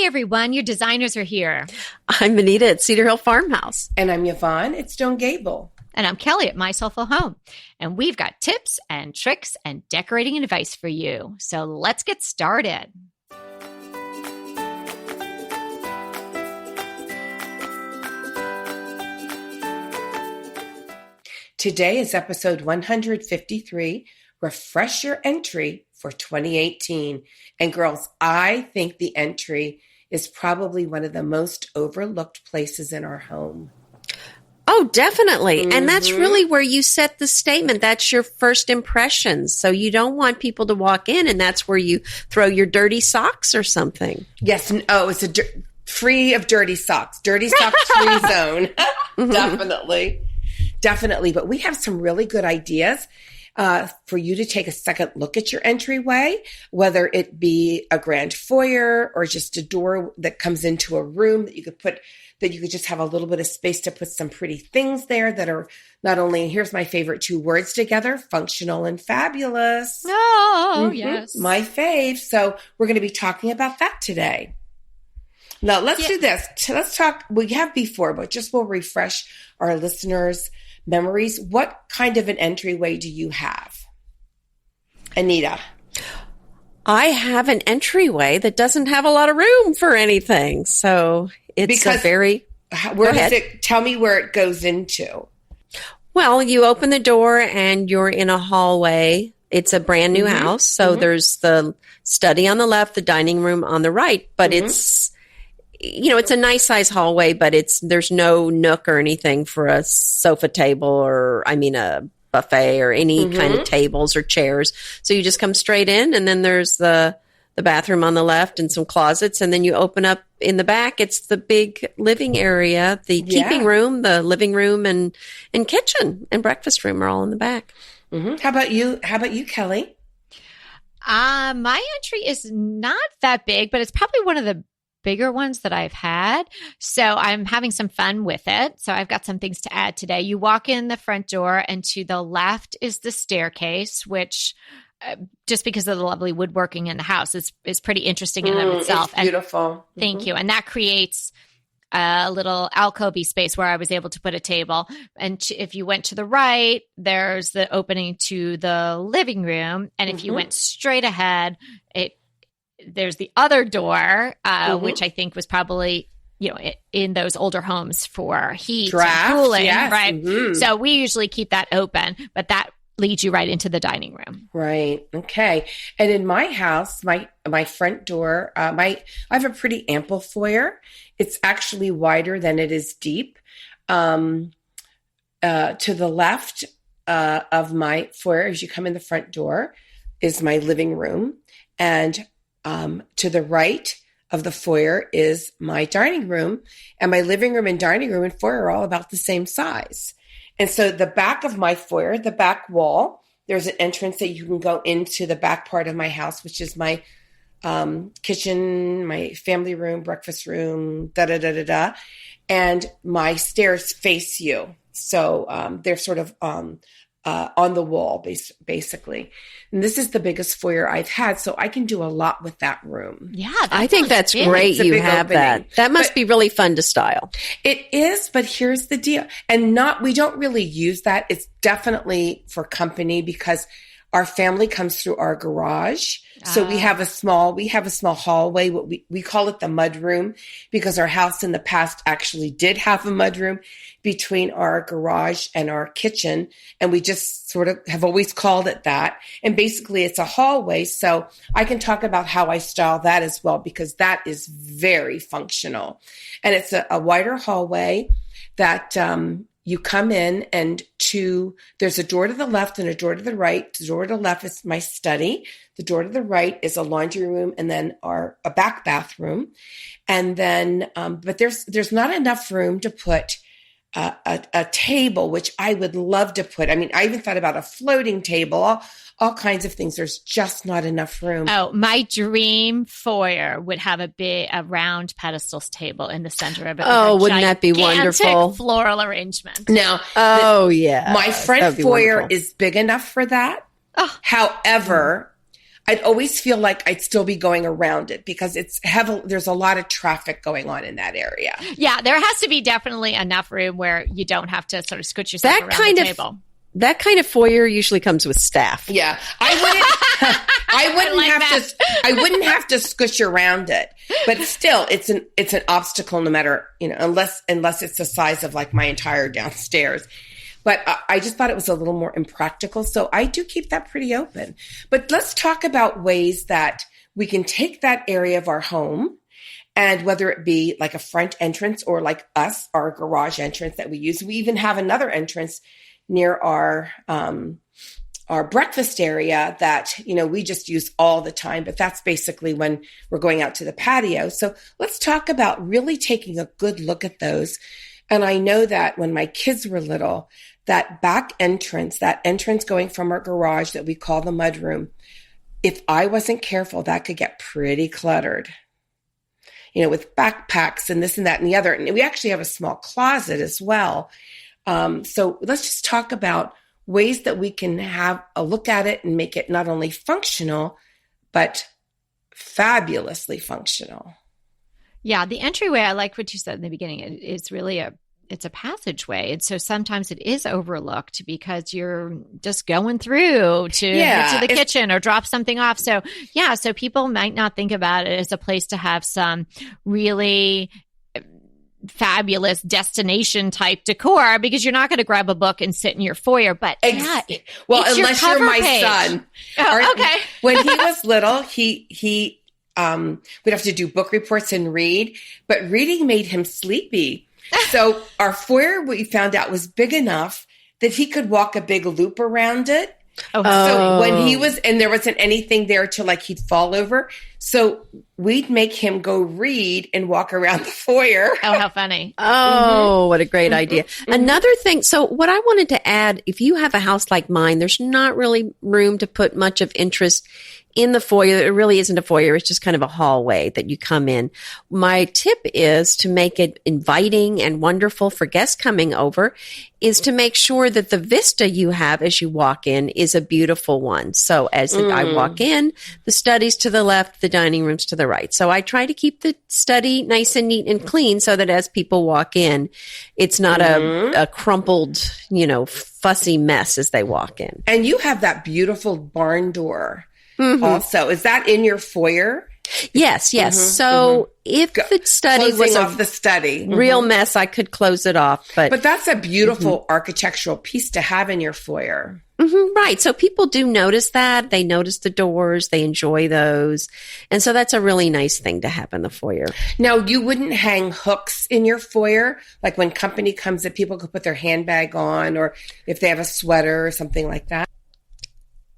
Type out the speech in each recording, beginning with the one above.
Hi, everyone. Your designers are here. I'm Anita at Cedar Hill Farmhouse. And I'm Yvonne at Stone Gable. And I'm Kelly at My Soulful Home. And we've got tips and tricks and decorating advice for you. So let's get started. Today is episode 153, Refresh Your Entry for 2018. And girls, I think the entry is probably one of the most overlooked places in our home. Oh, definitely. Mm-hmm. And that's really where you set the statement. That's your first impressions. So you don't want people to walk in and that's where you throw your dirty socks or something. Yes. Oh, it's free of dirty socks. Dirty socks free zone. Definitely. But we have some really good ideas for you to take a second look at your entryway, whether it be a grand foyer or just a door that comes into a room that you could just have a little bit of space to put some pretty things there that are not only, here's my favorite two words together, functional and fabulous. Oh, yes. My fave. So we're going to be talking about that today. Now, let's do this. Let's talk, we have before, but just we'll refresh our listeners' memories. What kind of an entryway do you have? Anita? I have an entryway that doesn't have a lot of room for anything. So it's tell me where it goes into. Well, you open the door and you're in a hallway. It's a brand new house. So there's the study on the left, the dining room on the right, but it's a nice size hallway, but there's no nook or anything for a sofa table or a buffet or any kind of tables or chairs. So you just come straight in and then there's the bathroom on the left and some closets. And then you open up in the back. It's the big living area, the keeping room, the living room and kitchen and breakfast room are all in the back. Mm-hmm. How about you, Kelly? My entry is not that big, but it's probably one of the bigger ones that I've had. So I'm having some fun with it. So I've got some things to add today. You walk in the front door and to the left is the staircase, which just because of the lovely woodworking in the house is pretty interesting in and of itself. It's beautiful. Thank you. And that creates a little alcove space where I was able to put a table. And if you went to the right, there's the opening to the living room. And if you went straight ahead, there's the other door, which I think was probably, in those older homes for heat Draft, and cooling, yes. right? Mm-hmm. So we usually keep that open, but that leads you right into the dining room. Right. Okay. And in my house, my front door, I have a pretty ample foyer. It's actually wider than it is deep. To the left of my foyer, as you come in the front door, is my living room, and to the right of the foyer is my dining room, and my living room and dining room and foyer are all about the same size. And so the back of my foyer, the back wall, there's an entrance that you can go into the back part of my house, which is my kitchen, my family room, breakfast room, and my stairs face you. So they're sort of on the wall, basically. And this is the biggest foyer I've had, so I can do a lot with that room. Yeah, I think that's great you have that. That must be really fun to style. It is, but here's the deal. And we don't really use that. It's definitely for company because our family comes through our garage. So we have a small hallway. We call it the mud room because our house in the past actually did have a mud room between our garage and our kitchen. And we just sort of have always called it that. And basically it's a hallway. So I can talk about how I style that as well, because that is very functional. And it's a wider hallway that, you come in and there's a door to the left and a door to the right. The door to the left is my study. The door to the right is a laundry room and then a back bathroom. And then, but there's not enough room to put a table, which I would love to put. I mean, I even thought about a floating table, all kinds of things. There's just not enough room. Oh, my dream foyer would have a round pedestals table in the center of it. Oh, wouldn't that be wonderful? Floral arrangement. Now, my front foyer is big enough for that. Oh. However, I'd always feel like I'd still be going around it because it's heavy. There's a lot of traffic going on in that area. Yeah, there has to be definitely enough room where you don't have to sort of scooch yourself around the table. That kind of foyer usually comes with staff. Yeah, I wouldn't have to squish around it, but still, it's an obstacle no matter, unless it's the size of like my entire downstairs. But I just thought it was a little more impractical, so I do keep that pretty open. But let's talk about ways that we can take that area of our home, and whether it be like a front entrance or like our garage entrance that we use. We even have another entrance near our breakfast area that, we just use all the time, but that's basically when we're going out to the patio. So let's talk about really taking a good look at those. And I know that when my kids were little, that entrance going from our garage that we call the mudroom, if I wasn't careful, that could get pretty cluttered, with backpacks and this and that and the other. And we actually have a small closet as well. So let's just talk about ways that we can have a look at it and make it not only functional, but fabulously functional. Yeah, the entryway, I like what you said in the beginning. It's really it's a passageway. And so sometimes it is overlooked because you're just going through to the kitchen or drop something off. So so people might not think about it as a place to have some really fabulous destination type decor because you're not going to grab a book and sit in your foyer. But unless you're my son. Okay. When he was little, we'd have to do book reports and read, but reading made him sleepy. So our foyer, we found out, was big enough that he could walk a big loop around it. So when he was, and there wasn't anything there to like he'd fall over. So we'd make him go read and walk around the foyer. Oh, how funny. What a great idea. Another thing. So what I wanted to add, if you have a house like mine, there's not really room to put much of interest in the foyer. It really isn't a foyer. It's just kind of a hallway that you come in. My tip is to make it inviting and wonderful for guests coming over is to make sure that the vista you have as you walk in is a beautiful one. So as I walk in, the study's to the left, the dining room's to the right. So I try to keep the study nice and neat and clean so that as people walk in, it's not a crumpled, fussy mess as they walk in. And you have that beautiful barn door. Also, is that in your foyer? Yes. So if the study was off the study, real mess, I could close it off. But that's a beautiful architectural piece to have in your foyer. Right. So people do notice that. They notice the doors. They enjoy those. And so that's a really nice thing to have in the foyer. Now, you wouldn't hang hooks in your foyer? Like when company comes that people could put their handbag on, or if they have a sweater or something like that?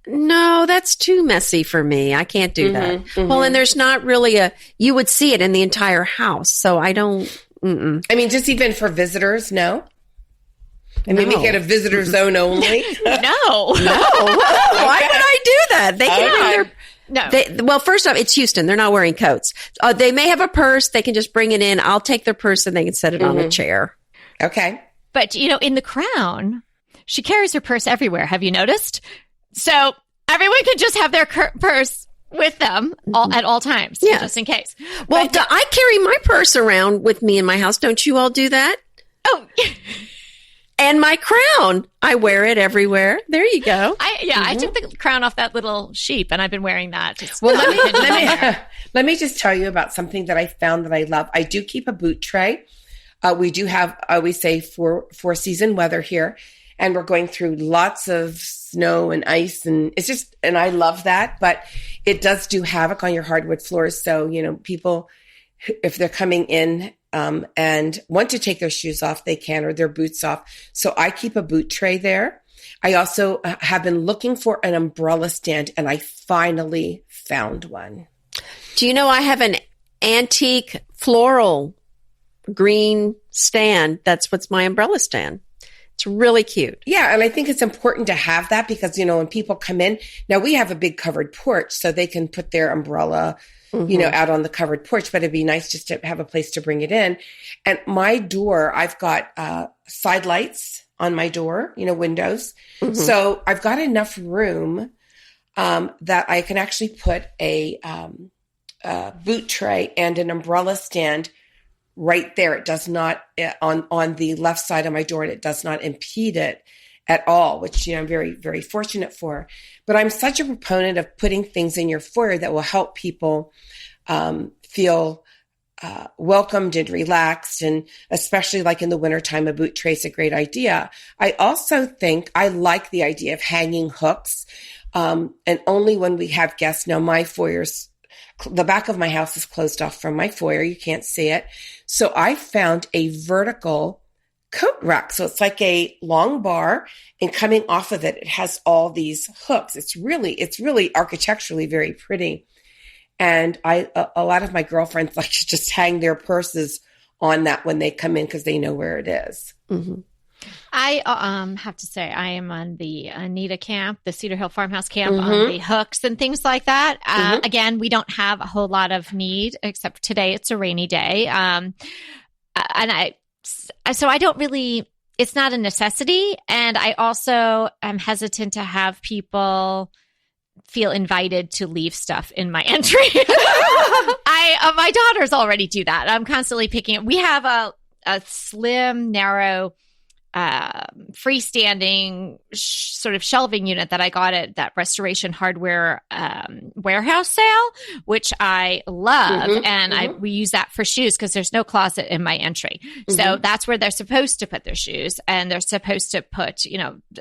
No, that's too messy for me. I can't do that. Well, and there's not really you would see it in the entire house. So I don't. I mean, just even for visitors, no? And maybe get a visitor zone only? No. Why would I do that? They can bring their. No. Well, first off, it's Houston. They're not wearing coats. They may have a purse. They can just bring it in. I'll take their purse and they can set it on a chair. Okay. But, in The Crown, she carries her purse everywhere. Have you noticed? So everyone could just have their purse with them at all times, just in case. Well, I carry my purse around with me in my house. Don't you all do that? Oh, and my crown. I wear it everywhere. There you go. I took the crown off that little sheep, and I've been wearing that. Well, let me just tell you about something that I found that I love. I do keep a boot tray. We do have, I always say, four season weather here. And we're going through lots of snow and ice, and and I love that, but it does do havoc on your hardwood floors. So, people, if they're coming in and want to take their shoes off, they can, or their boots off. So I keep a boot tray there. I also have been looking for an umbrella stand, and I finally found one. Do you know I have an antique floral green stand? That's what's my umbrella stand. It's really cute. Yeah. And I think it's important to have that because, when people come in, now we have a big covered porch so they can put their umbrella, out on the covered porch, but it'd be nice just to have a place to bring it in. And my door, I've got side lights on my door, windows. So I've got enough room that I can actually put a boot tray and an umbrella stand right there. It does not on the left side of my door, and it does not impede it at all, which I'm very, very fortunate for. But I'm such a proponent of putting things in your foyer that will help people feel welcomed and relaxed, and especially like in the wintertime, a boot tray is a great idea. I also think I like the idea of hanging hooks, and only when we have guests. Now, my foyer's the back of my house is closed off from my foyer. You can't see it. So I found a vertical coat rack. So it's like a long bar, and coming off of it, it has all these hooks. It's really architecturally very pretty. And a lot of my girlfriends like to just hang their purses on that when they come in because they know where it is. Mm-hmm. I have to say I am on the Anita camp, the Cedar Hill Farmhouse camp, on the hooks and things like that. Again, we don't have a whole lot of need, except today it's a rainy day. So I don't really, it's not a necessity. And I also am hesitant to have people feel invited to leave stuff in my entry. My daughters already do that. I'm constantly picking it. We have a slim, narrow, freestanding sort of shelving unit that I got at that Restoration Hardware warehouse sale, which I love. We use that for shoes because there's no closet in my entry. So that's where they're supposed to put their shoes, and they're supposed to put,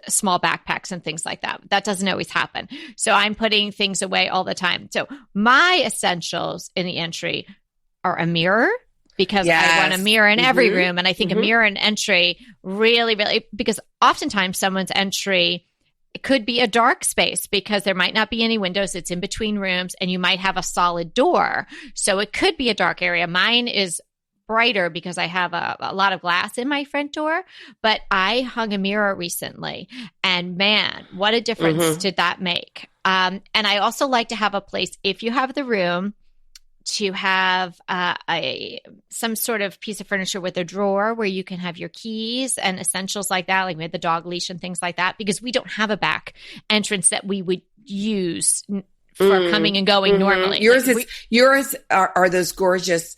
small backpacks and things like that. That doesn't always happen. So I'm putting things away all the time. So my essentials in the entry are a mirror, because I want a mirror in every room. And I think a mirror in entry really, really, because oftentimes someone's entry could be a dark space because there might not be any windows. It's in between rooms, and you might have a solid door. So it could be a dark area. Mine is brighter because I have a lot of glass in my front door, but I hung a mirror recently, and man, what a difference did that make. And I also like to have a place, if you have the room, to have some sort of piece of furniture with a drawer where you can have your keys and essentials like that, like maybe the dog leash and things like that, because we don't have a back entrance that we would use for coming and going normally. Yours are those gorgeous,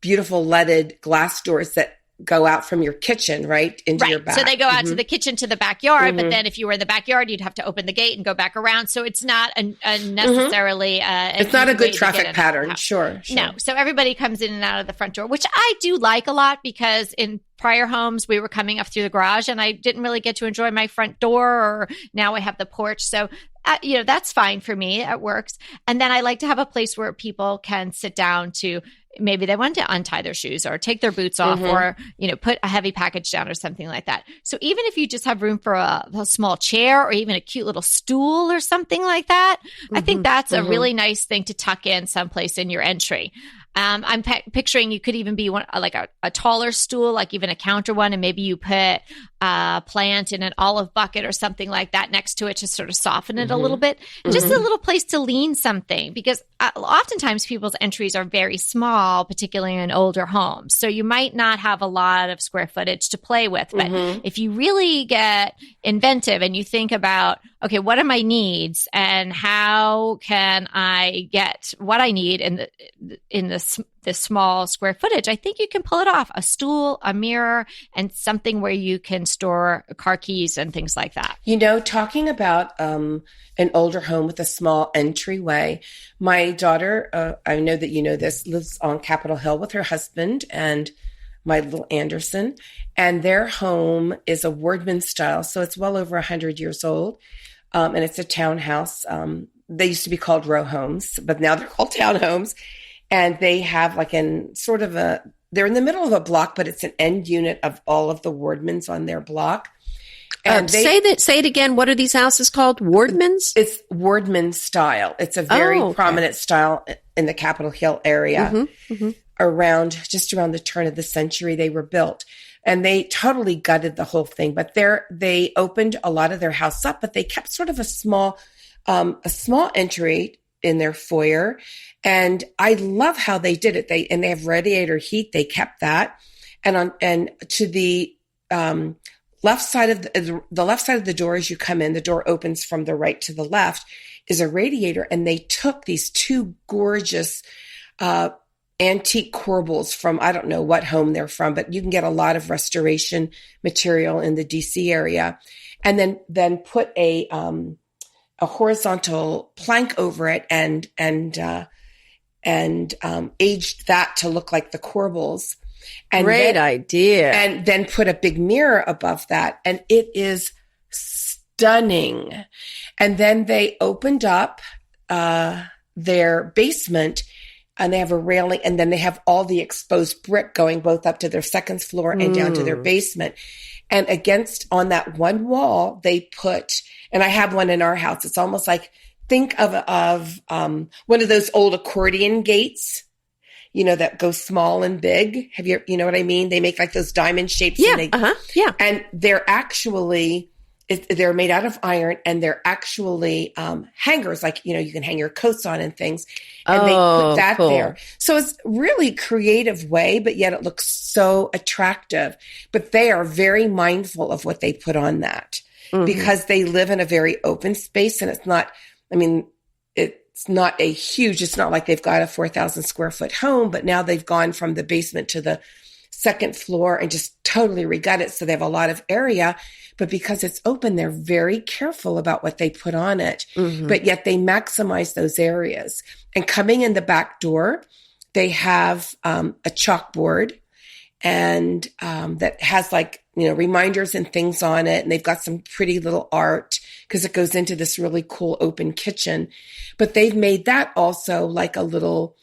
beautiful leaded glass doors that go out from your kitchen, right, into your back. So they go out to the kitchen, to the backyard, but then if you were in the backyard, you'd have to open the gate and go back around. So it's not necessarily it's not a good traffic pattern. Sure. No. So everybody comes in and out of the front door, which I do like a lot, because in prior homes, we were coming up through the garage and I didn't really get to enjoy my front door, or now I have the porch. So that's fine for me. It works. And then I like to have a place where people can sit down to, maybe they want to untie their shoes or take their boots off, or, put a heavy package down or something like that. So even if you just have room for a small chair or even a cute little stool or something like that, I think that's a really nice thing to tuck in someplace in your entry. I'm picturing you could even be one, like a taller stool, like even a counter one, and maybe you put a plant in an olive bucket or something like that next to it to sort of soften it a little bit. Just a little place to lean something, because oftentimes people's entries are very small, particularly in older homes. So you might not have a lot of square footage to play with. But if you really get inventive and you think about, okay, what are my needs and how can I get what I need in this small square footage, I think you can pull it off. A stool, a mirror, and something where you can store car keys and things like that. Talking about an older home with a small entryway, my daughter, I know that you know this, lives on Capitol Hill with her husband and my little Anderson, and their home is a Wardman style, so it's well over 100 years old, and it's a townhouse. They used to be called row homes, but now they're called townhomes. And they have they're in the middle of a block, but it's an end unit of all of the Wardmans on their block. And say it again. What are these houses called? Wardmans? It's Wardman style. It's a very prominent style in the Capitol Hill area. Just around the turn of the century, they were built. And they totally gutted the whole thing. But they opened a lot of their house up, but they kept sort of a small entry in their foyer. And I love how they did it. They have radiator heat. They kept that. And to the left side of the left side of the door as you come in, the door opens from the right to the left, is a radiator. And they took these two gorgeous antique corbels from, I don't know what home they're from, but you can get a lot of restoration material in the DC area, and then put a horizontal plank over it and aged that to look like the corbels. And Great idea. And then put a big mirror above that, and it is stunning. And then they opened up their basement, and they have a railing, and then they have all the exposed brick going both up to their second floor and down to their basement. And on that one wall, they put, and I have one in our house. It's almost like, think of one of those old accordion gates, that go small and big. You know what I mean? They make like those diamond shapes. Yeah. Yeah. And they're made out of iron, and they're actually hangers, like, you can hang your coats on and things. And they put that cool. there. So it's really creative way, but yet it looks so attractive. But they are very mindful of what they put on that, because they live in a very open space, and it's not it's not like they've got a 4,000 square foot home, but now they've gone from the basement to the second floor and just totally regut it. So they have a lot of area, but because it's open, they're very careful about what they put on it, but yet they maximize those areas. And coming in the back door, they have a chalkboard, and that has reminders and things on it. And they've got some pretty little art because it goes into this really cool open kitchen. But they've made that also like a little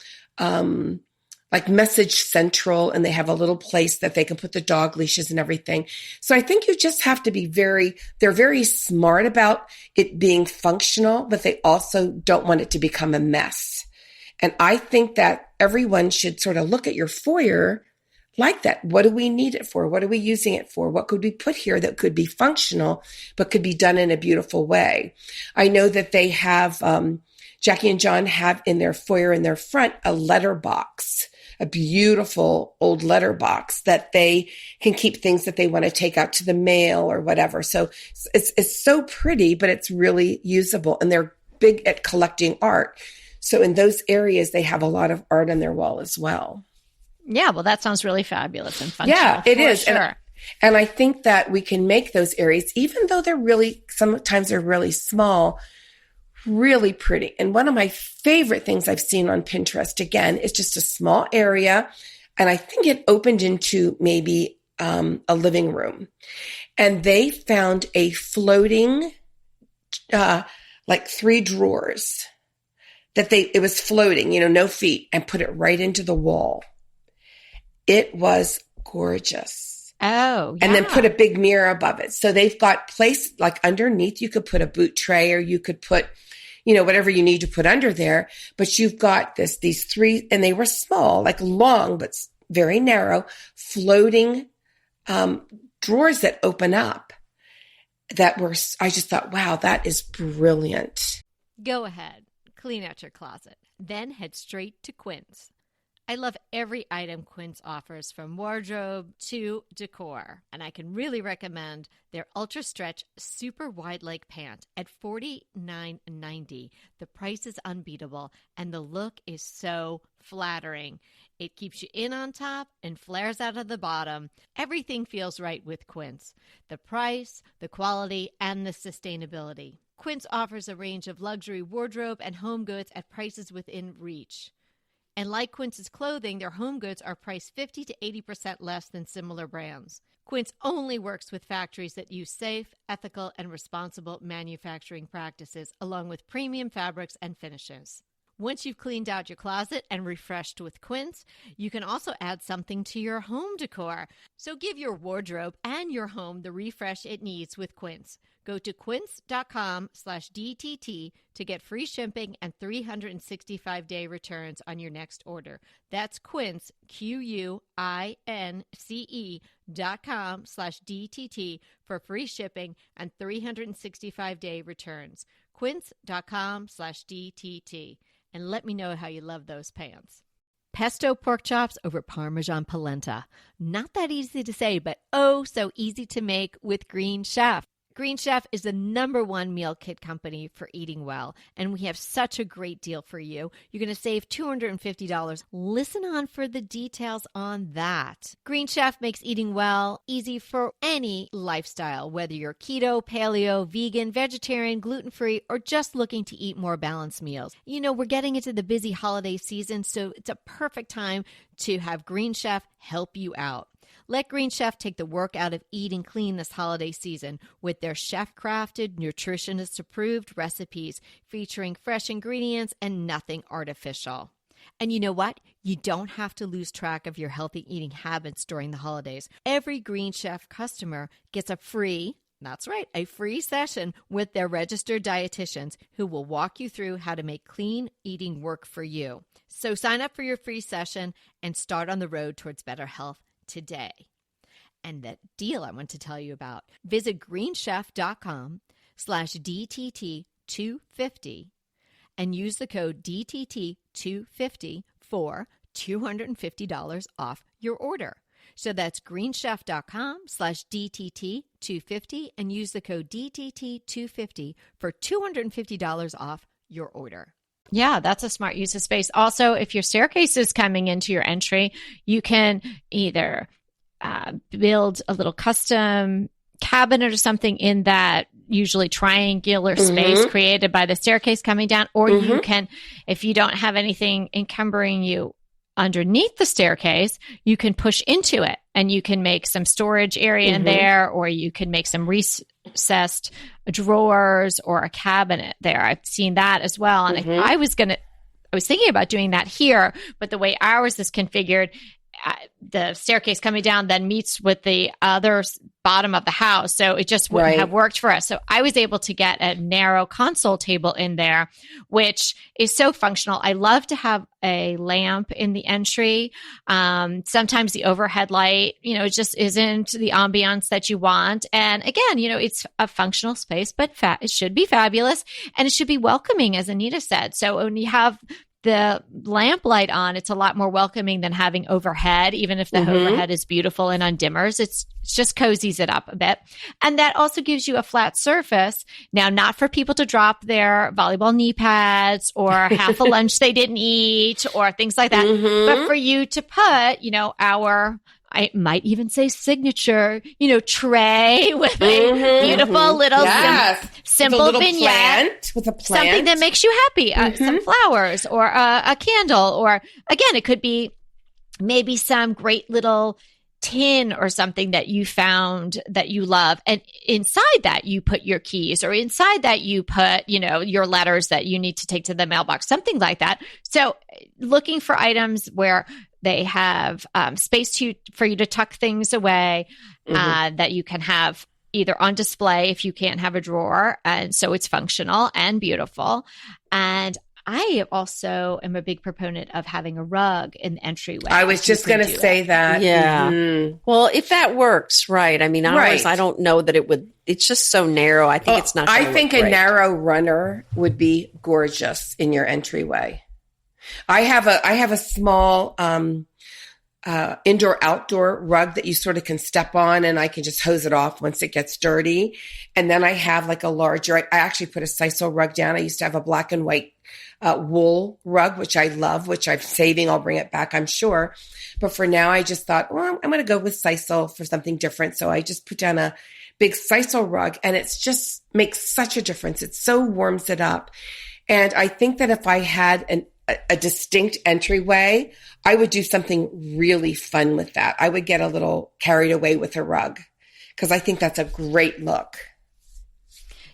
message central, and they have a little place that they can put the dog leashes and everything. So I think you just have to be they're very smart about it being functional, but they also don't want it to become a mess. And I think that everyone should sort of look at your foyer like that. What do we need it for? What are we using it for? What could we put here that could be functional, but could be done in a beautiful way? I know that they have, Jackie and John have in their foyer in their front, a letterbox, a beautiful old letterbox that they can keep things that they want to take out to the mail or whatever. So it's so pretty, but it's really usable, and they're big at collecting art. So in those areas, they have a lot of art on their wall as well. Yeah, well, that sounds really fabulous and functional. Yeah, it is. Sure. And I think that we can make those areas, even though sometimes they're really small, really pretty. And one of my favorite things I've seen on Pinterest, again, is just a small area. And I think it opened into maybe a living room. And they found a floating, 3 drawers it was floating, no feet, and put it right into the wall. It was gorgeous. Oh, yeah. And then put a big mirror above it. So they've got place underneath, you could put a boot tray, or you could put, whatever you need to put under there. But you've got these 3, and they were small, long, but very narrow, floating drawers that open up I just thought, wow, that is brilliant. Go ahead, clean out your closet, then head straight to Quince. I love every item Quince offers, from wardrobe to decor, and I can really recommend their Ultra Stretch Super Wide Leg Pant at $49.90. The price is unbeatable, and the look is so flattering. It keeps you in on top and flares out of the bottom. Everything feels right with Quince. The price, the quality, and the sustainability. Quince offers a range of luxury wardrobe and home goods at prices within reach. And like Quince's clothing, their home goods are priced 50 to 80% less than similar brands. Quince only works with factories that use safe, ethical, and responsible manufacturing practices, along with premium fabrics and finishes. Once you've cleaned out your closet and refreshed with Quince, you can also add something to your home decor. So give your wardrobe and your home the refresh it needs with Quince. Go to quince.com/DTT to get free shipping and 365-day returns on your next order. That's Quince, QUINCE.com/DTT for free shipping and 365-day returns. Quince.com/DTT. And let me know how you love those pants. pesto pork chops over Parmesan polenta. Not that easy to say, but oh, so easy to make with Green Chef. Green Chef is the #1 meal kit company for eating well, and we have such a great deal for you. You're going to save $250. Listen on for the details on that. Green Chef makes eating well easy for any lifestyle, whether you're keto, paleo, vegan, vegetarian, gluten-free, or just looking to eat more balanced meals. You know, we're getting into the busy holiday season, so it's a perfect time to have Green Chef help you out. Let Green Chef take the work out of eating clean this holiday season with their chef-crafted, nutritionist-approved recipes featuring fresh ingredients and nothing artificial. And you know what? You don't have to lose track of your healthy eating habits during the holidays. Every Green Chef customer gets a free session with their registered dietitians who will walk you through how to make clean eating work for you. So sign up for your free session and start on the road towards better health today. And that deal I want to tell you about, visit greenchef.com/DTT250 and use the code DTT250 for $250 off your order. So that's greenchef.com/DTT250 and use the code DTT250 for $250 off your order. Yeah, that's a smart use of space. Also, if your staircase is coming into your entry, you can either build a little custom cabinet or something in that usually triangular space created by the staircase coming down, or you can, if you don't have anything encumbering you underneath the staircase, you can push into it and you can make some storage area in there, or you can make some recessed drawers or a cabinet there. I've seen that as well. And I was thinking about doing that here, but the way ours is configured, the staircase coming down then meets with the other bottom of the house. So it just wouldn't have worked for us. So I was able to get a narrow console table in there, which is so functional. I love to have a lamp in the entry. Sometimes the overhead light, it just isn't the ambiance that you want. And again, it's a functional space, but it should be fabulous and it should be welcoming, as Anita said. So when you have the lamp light on, it's a lot more welcoming than having overhead, even if the overhead is beautiful and on dimmers. It's just cozies it up a bit. And that also gives you a flat surface. Now, not for people to drop their volleyball knee pads or half a lunch they didn't eat or things like that, but for you to put, I might even say signature, tray with a beautiful little simple little vignette with a plant. Something that makes you happy, some flowers or a candle, or again, it could be maybe some great little tin or something that you found that you love. And inside that you put your keys, or inside that you put, your letters that you need to take to the mailbox, something like that. So looking for items where they have space for you to tuck things away, that you can have either on display if you can't have a drawer. And so it's functional and beautiful. And I also am a big proponent of having a rug in the entryway. I was just going to say that. Yeah. Well, if that works, right. I mean, ours, I don't know that it would. It's just so narrow. I think it's not. I think a narrow runner would be gorgeous in your entryway. I have a small indoor-outdoor rug that you sort of can step on, and I can just hose it off once it gets dirty. And then I have like a larger, I actually put a sisal rug down. I used to have a black and white wool rug, which I love, which I'm saving. I'll bring it back, I'm sure. But for now, I just thought, well, I'm going to go with sisal for something different. So I just put down a big sisal rug, and it's just makes such a difference. It so warms it up. And I think that if I had a distinct entryway, I would do something really fun with that. I would get a little carried away with a rug because I think that's a great look.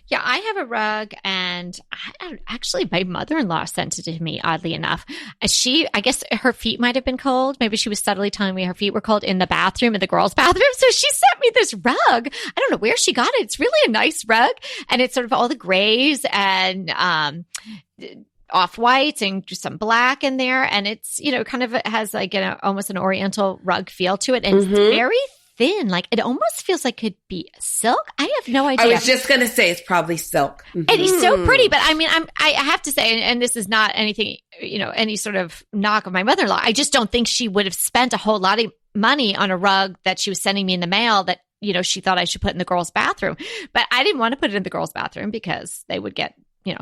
Yeah, I have a rug, and actually my mother-in-law sent it to me, oddly enough. I guess her feet might have been cold. Maybe she was subtly telling me her feet were cold in the bathroom, in the girls' bathroom. So she sent me this rug. I don't know where she got it. It's really a nice rug, and it's sort of all the grays and off-whites and just some black in there. And it's, kind of has like almost an oriental rug feel to it. And it's very thin. Like it almost feels like it could be silk. I have no idea. I was just going to say it's probably silk. And he's so pretty, but I mean, I have to say, and this is not anything, any sort of knock of my mother-in-law. I just don't think she would have spent a whole lot of money on a rug that she was sending me in the mail that, she thought I should put in the girls' bathroom. But I didn't want to put it in the girls' bathroom because they would get,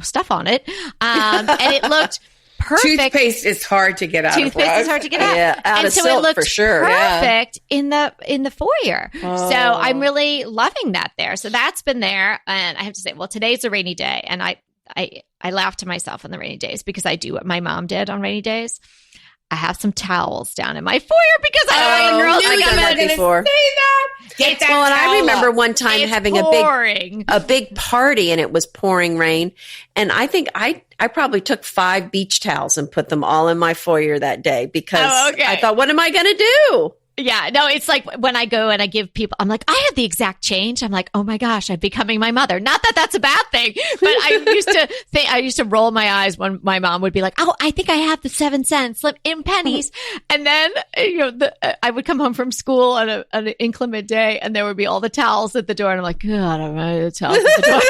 stuff on it. And it looked perfect. Toothpaste is hard to get out. Toothpaste is hard to get out. Yeah, out of so silk it looked for sure. Perfect in the foyer. Oh. So I'm really loving that there. So that's been there, and I have to say, well, today's a rainy day, and I laugh to myself on the rainy days because I do what my mom did on rainy days. I have some towels down in my foyer because I don't want the girls to come in before. Say that. Get that Well, and I towel remember up. one time It's having pouring. a big party, and it was pouring rain. And I think I probably took 5 beach towels and put them all in my foyer that day because I thought, what am I going to do? Yeah, no, it's like when I go and I give people, I'm like, I have the exact change. I'm like, oh my gosh, I'm becoming my mother. Not that that's a bad thing, but I used to roll my eyes when my mom would be like, oh, I think I have the 7 cents in pennies. And then, I would come home from school on an inclement day and there would be all the towels at the door. And I'm like, God, I'm the towels at the door.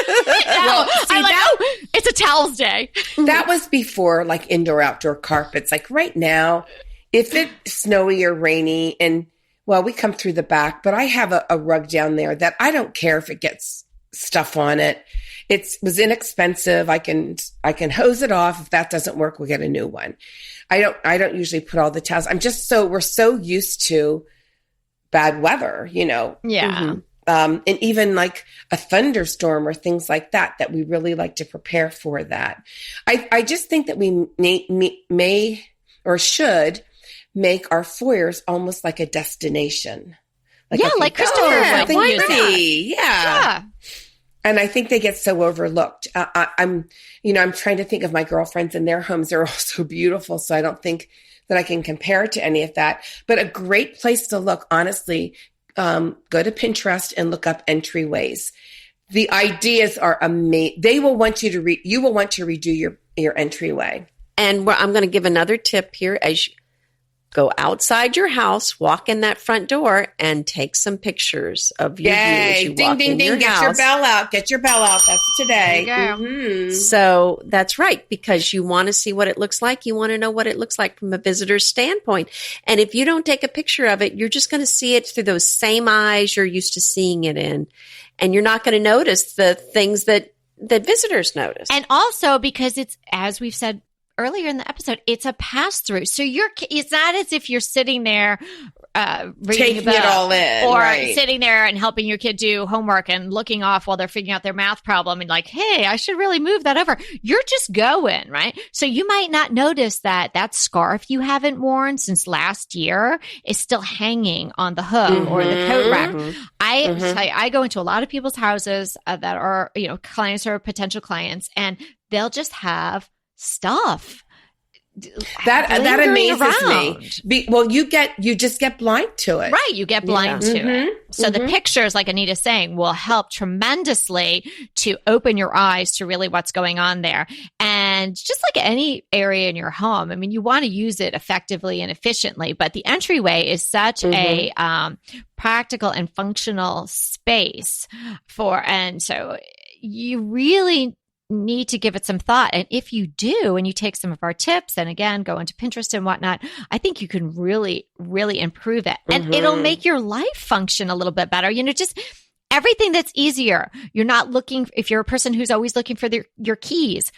I'm like, oh, it's a towels day. That was before like indoor outdoor carpets. Like right now, if it's snowy or rainy and we come through the back, but I have a rug down there that I don't care if it gets stuff on it. It was inexpensive. I can hose it off. If that doesn't work, we'll get a new one. I don't usually put all the towels. we're so used to bad weather, Yeah. Mm-hmm. And even like a thunderstorm or things like that we really like to prepare for that. I just think that we may or should make our foyers almost like a destination. Like Christopher would use that. Yeah. And I think they get so overlooked. I'm trying to think of my girlfriends and their homes. They're all so beautiful. So I don't think that I can compare it to any of that. But a great place to look, honestly, go to Pinterest and look up entryways. The ideas are amazing. They will want you to you will want to redo your entryway. And I'm going to give another tip here as you go outside your house, walk in that front door, and take some pictures of your view as you ding, walk ding, in ding. your Get house. your bell out. Get your bell out. That's today. There you go. Mm-hmm. So that's right, because you want to see what it looks like. You want to know what it looks like from a visitor's standpoint. And if you don't take a picture of it, you're just going to see it through those same eyes you're used to seeing it in. And you're not going to notice the things that visitors notice. And also because it's, as we've said earlier in the episode, it's a pass through. So it's not as if you're sitting there reading Taking a book it all in, or right. sitting there and helping your kid do homework and looking off while they're figuring out their math problem and like, hey, I should really move that over. You're just going, right? So you might not notice that scarf you haven't worn since last year is still hanging on the hook or the coat rack. I go into a lot of people's houses that are, clients or potential clients, and they'll just have stuff that amazes around. me. You just get blind to it, right? You get blind to it. So the pictures, like Anita's saying, will help tremendously to open your eyes to really what's going on there. And just like any area in your home, I mean, you want to use it effectively and efficiently, but the entryway is such a practical and functional space and so you really need to give it some thought. And if you do, and you take some of our tips and again, go into Pinterest and whatnot, I think you can really, really improve it. And it'll make your life function a little bit better. Just everything that's easier. You're not looking, if you're a person who's always looking for your keys,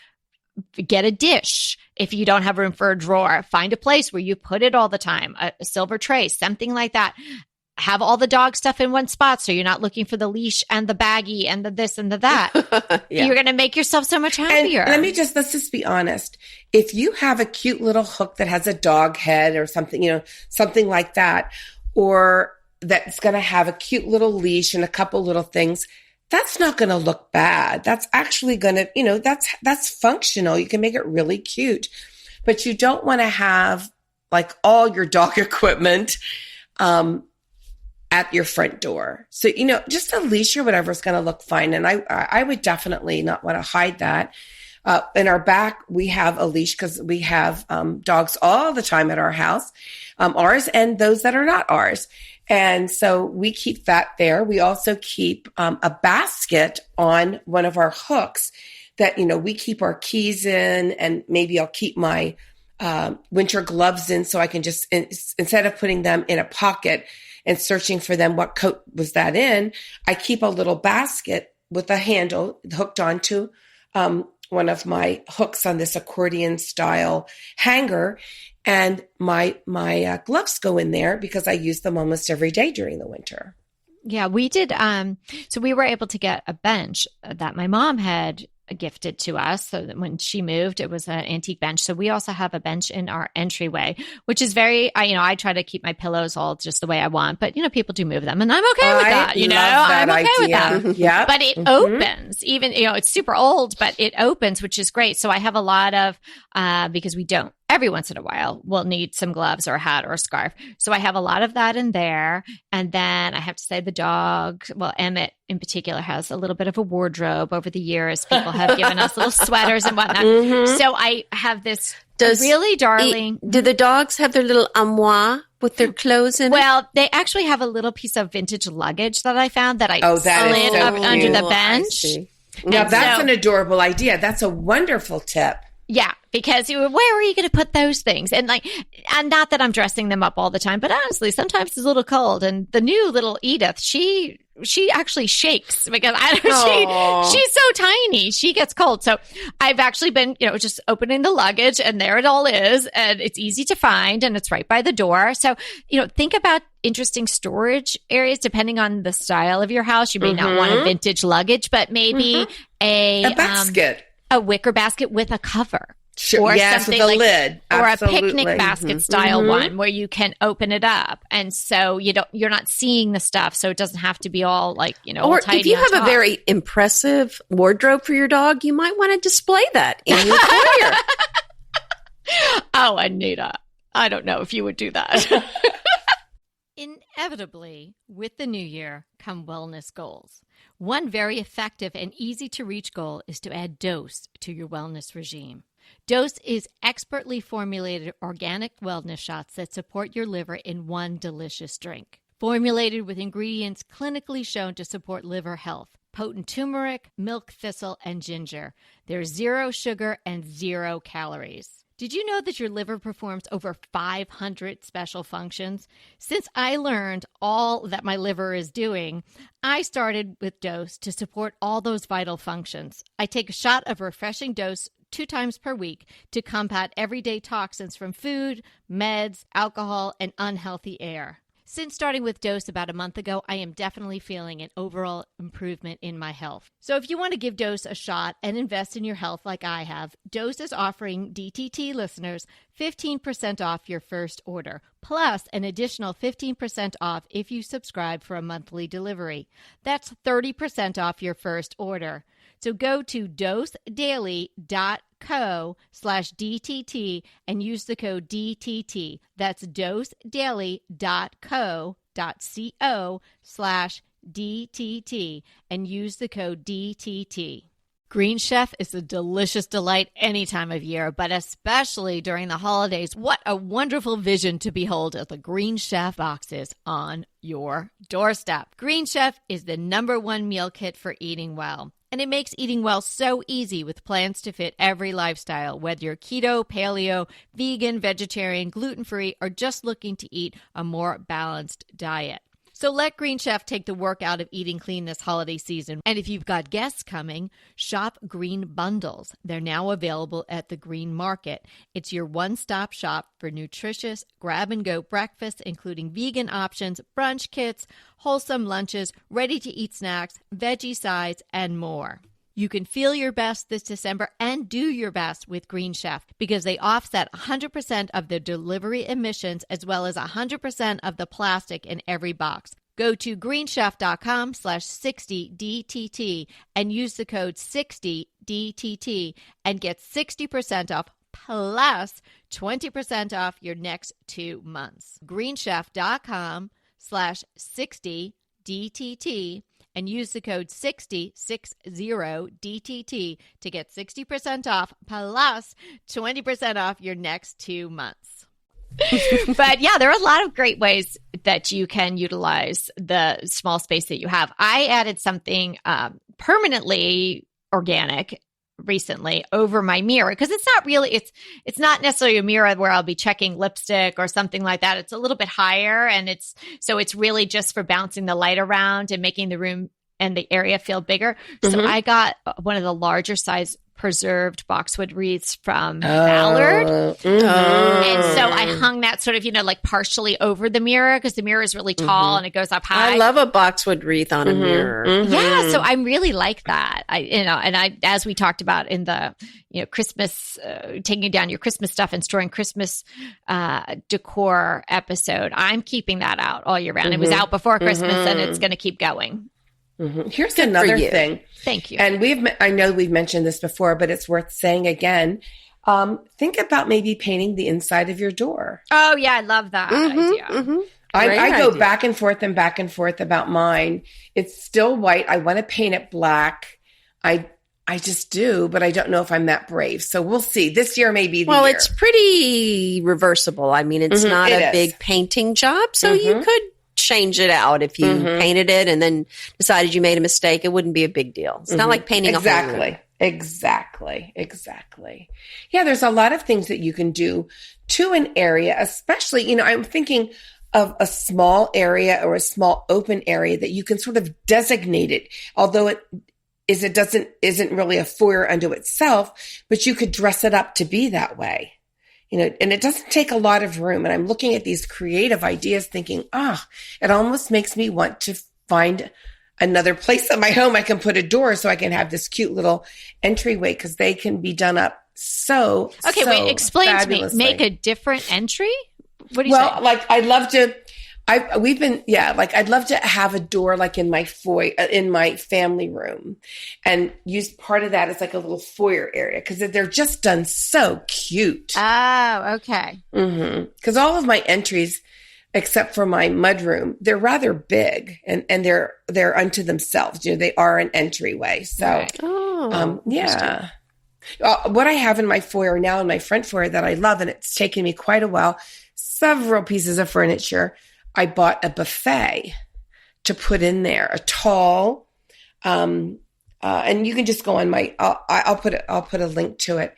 get a dish. If you don't have room for a drawer, find a place where you put it all the time, a silver tray, something like that. Have all the dog stuff in one spot so you're not looking for the leash and the baggie and the this and the that. You're going to make yourself so much happier. And let's just be honest. If you have a cute little hook that has a dog head or something, something like that, or that's going to have a cute little leash and a couple little things, that's not going to look bad. That's actually going to, that's functional. You can make it really cute, but you don't want to have like all your dog equipment, at your front door. So, just a leash or whatever is going to look fine. And I would definitely not want to hide that. In our back, we have a leash because we have dogs all the time at our house, ours and those that are not ours. And so we keep that there. We also keep a basket on one of our hooks that, we keep our keys in, and maybe I'll keep my winter gloves in, so I can just, instead of putting them in a pocket and searching for them, what coat was that in, I keep a little basket with a handle hooked onto one of my hooks on this accordion style hanger. And my gloves go in there because I use them almost every day during the winter. Yeah, we did. So we were able to get a bench that my mom had gifted to us. So that when she moved, it was an antique bench. So we also have a bench in our entryway, which is very, I try to keep my pillows all just the way I want, but people do move them, and I'm okay with that. I'm okay with that. Yeah. But it opens, even, it's super old, but it opens, which is great. So I have a lot of, because we don't, every once in a while, we'll need some gloves or a hat or a scarf. So I have a lot of that in there. And then I have to say the dog, well, Emmett in particular has a little bit of a wardrobe over the years. People have given us little sweaters and whatnot. So I have this really darling. Do the dogs have their little armoire with their clothes in it? Well, they actually have a little piece of vintage luggage that I found that I slid so up under the bench. Now that's an adorable idea. That's a wonderful tip. Yeah, because where are you going to put those things? And not that I'm dressing them up all the time, but honestly, sometimes it's a little cold. And the new little Edith, she actually shakes because she's so tiny. She gets cold. So I've actually been, just opening the luggage, and there it all is, and it's easy to find, and it's right by the door. So, think about interesting storage areas depending on the style of your house. You may not want a vintage luggage, but maybe a basket. A wicker basket with a cover. Sure. Or yes, something with a lid. Or Absolutely. a picnic basket style one where you can open it up. And so you're not seeing the stuff. So it doesn't have to be all or tidy if you have top. a very impressive wardrobe for your dog, you might want to display that in your foyer. Oh, Anita, I don't know if you would do that. Inevitably, with the new year come wellness goals. One very effective and easy to reach goal is to add Dose to your wellness regime. Dose is expertly formulated organic wellness shots that support your liver in one delicious drink. Formulated with ingredients clinically shown to support liver health. Potent turmeric, milk thistle, and ginger. There's 0 sugar and 0 calories. Did you know that your liver performs over 500 special functions? Since I learned all that my liver is doing, I started with Dose to support all those vital functions. I take a shot of refreshing Dose 2 times per week to combat everyday toxins from food, meds, alcohol, and unhealthy air. Since starting with Dose about a month ago, I am definitely feeling an overall improvement in my health. So if you want to give Dose a shot and invest in your health like I have, Dose is offering DTT listeners 15% off your first order, plus an additional 15% off if you subscribe for a monthly delivery. That's 30% off your first order. So go to dosedaily.co/DTT and use the code DTT. That's dosedaily.co.co/DTT and use the code DTT. Green Chef is a delicious delight any time of year, but especially during the holidays. What a wonderful vision to behold as the Green Chef boxes on your doorstep. Green Chef is the #1 meal kit for eating well. And it makes eating well so easy with plans to fit every lifestyle, whether you're keto, paleo, vegan, vegetarian, gluten-free, or just looking to eat a more balanced diet. So let Green Chef take the work out of eating clean this holiday season. And if you've got guests coming, shop Green Bundles. They're now available at the Green Market. It's your one-stop shop for nutritious grab-and-go breakfasts, including vegan options, brunch kits, wholesome lunches, ready-to-eat snacks, veggie sides, and more. You can feel your best this December and do your best with Green Chef because they offset 100% of the delivery emissions as well as 100% of the plastic in every box. Go to greenchef.com/60DTT and use the code 60DTT and get 60% off plus 20% off your next 2 months. greenchef.com/60DTT and use the code 60DTT to get 60% off plus 20% off your next 2 months. But yeah, there are a lot of great ways that you can utilize the small space that you have. I added something permanently organic recently over my mirror, because it's not necessarily a mirror where I'll be checking lipstick or something like that. It's a little bit higher, and it's really just for bouncing the light around and making the room and the area feel bigger. So I got one of the larger size preserved boxwood wreaths from Ballard. And so I hung that sort of, like partially over the mirror, because the mirror is really tall and it goes up high. I love a boxwood wreath on a mirror. Yeah. So I really like that. As we talked about in the, Christmas, taking down your Christmas stuff and storing Christmas decor episode, I'm keeping that out all year round. It was out before Christmas and it's going to keep going. Here's another thing. Thank you. And I know we've mentioned this before, but it's worth saying again. Think about maybe painting the inside of your door. Oh yeah, I love that idea. I go back and forth about mine. It's still white. I want to paint it black. I just do, but I don't know if I'm that brave. So we'll see. This year may be the year. It's pretty reversible. I mean, it's not a big painting job, so you could change it out if you painted it and then decided you made a mistake. It wouldn't be a big deal. It's not like painting a whole room. Exactly. Yeah, there's a lot of things that you can do to an area, especially, I'm thinking of a small area or a small open area that you can sort of designate it, although isn't really a foyer unto itself, but you could dress it up to be that way. And it doesn't take a lot of room. And I'm looking at these creative ideas thinking, it almost makes me want to find another place in my home I can put a door so I can have this cute little entryway, because they can be done up so wait, explain fabulously. To me. Make a different entry? What do you say? Well, I'd love to. I'd love to have a door like in my in my family room, and use part of that as like a little foyer area, because they're just done so cute. Oh, okay. Because all of my entries, except for my mudroom, they're rather big, and they're unto themselves. They are an entryway. So, right. Yeah. What I have in my foyer now, in my front foyer that I love, and it's taken me quite a while, several pieces of furniture. I bought a buffet to put in there, a tall, and you can just go on my. I'll put a link to it,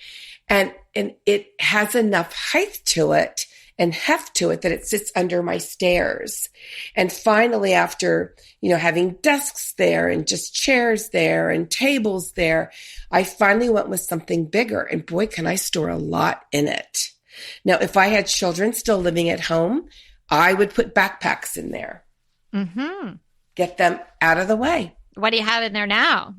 and it has enough height to it and heft to it that it sits under my stairs. And finally, after having desks there and just chairs there and tables there, I finally went with something bigger. And boy, can I store a lot in it. Now, if I had children still living at home, I would put backpacks in there. Get them out of the way. What do you have in there now?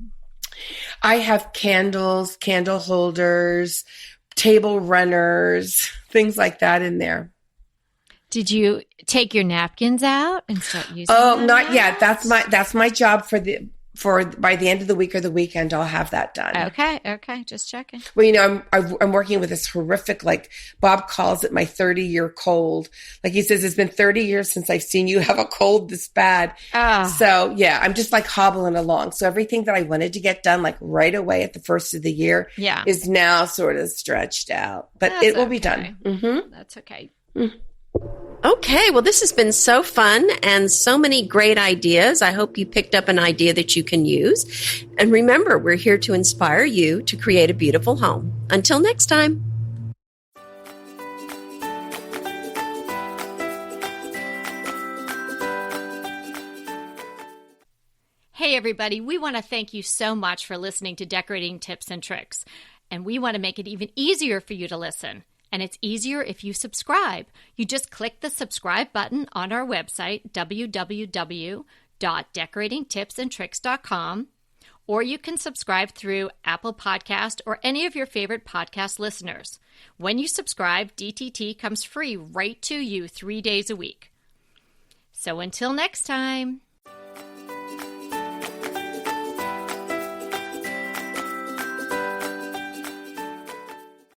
I have candles, candle holders, table runners, things like that in there. Did you take your napkins out and start using them? Oh, not yet. That's my job for by the end of the week or the weekend, I'll have that done. Okay. Just checking. Well, I'm working with this horrific, Bob calls it my 30-year cold. Like he says, it's been 30 years since I've seen you have a cold this bad. So yeah, I'm just hobbling along. So everything that I wanted to get done right away at the first of the year is now sort of stretched out, but it will be done. That's okay. Okay, well, this has been so fun and so many great ideas. I hope you picked up an idea that you can use. And remember, we're here to inspire you to create a beautiful home. Until next time. Hey, everybody. We want to thank you so much for listening to Decorating Tips and Tricks. And we want to make it even easier for you to listen. And it's easier if you subscribe. You just click the subscribe button on our website, www.decoratingtipsandtricks.com, or you can subscribe through Apple Podcast or any of your favorite podcast listeners. When you subscribe, DTT comes free right to you 3 days a week. So until next time.